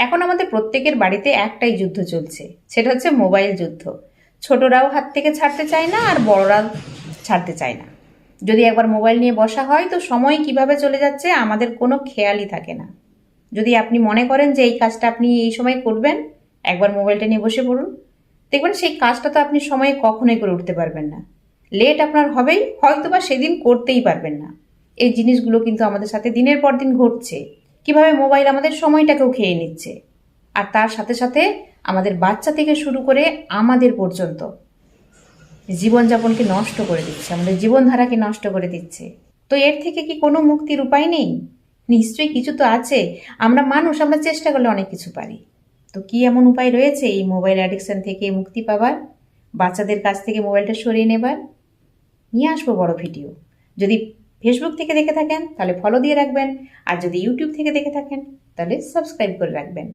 এখন আমাদের প্রত্যেকের বাড়িতে একটাই যুদ্ধ চলছে, সেটা হচ্ছে মোবাইল যুদ্ধ। ছোটরাও হাত থেকে ছাড়তে চায় না, আর বড়রাও ছাড়তে চায় না। যদি একবার মোবাইল নিয়ে বসা হয় তো সময় কিভাবে চলে যাচ্ছে আমাদের কোনো খেয়ালই থাকে না। যদি আপনি মনে করেন যে এই কাজটা আপনি এই সময় করবেন, একবার মোবাইলটা নিয়ে বসে পড়ুন, দেখবেন সেই কাজটা তো আপনি সময়ে কখনোই করে উঠতে পারবেন না। লেট আপনার হবেই, হয়তোবা সেদিন করতেই পারবেন না। এই জিনিসগুলো কিন্তু আমাদের সাথে দিনের পর দিন ঘটছে। কিভাবে মোবাইল আমাদের সময়টাকেও খেয়ে নিচ্ছে, আর তার সাথে সাথে আমাদের বাচ্চা থেকে শুরু করে আমাদের পর্যন্ত জীবনযাপনকে নষ্ট করে দিচ্ছে, আমাদের জীবনধারাকে নষ্ট করে দিচ্ছে। তো এর থেকে কি কোনো মুক্তির উপায় নেই? নিশ্চয়ই কিছু তো আছে। আমরা মানুষ, আমরা চেষ্টা করলে অনেক কিছু পারি। তো কি এমন উপায় রয়েছে এই মোবাইল অ্যাডিকশন থেকে মুক্তি পাবার, বাচ্চাদের কাছ থেকে মোবাইলটা সরিয়ে নেবার? নিয়ে আসবো বড় ভিডিও। যদি ফেসবুক থেকে দেখে থাকেন তাহলে ফলো দিয়ে রাখবেন, আর যদি ইউটিউব থেকে দেখে থাকেন তাহলে সাবস্ক্রাইব করে রাখবেন।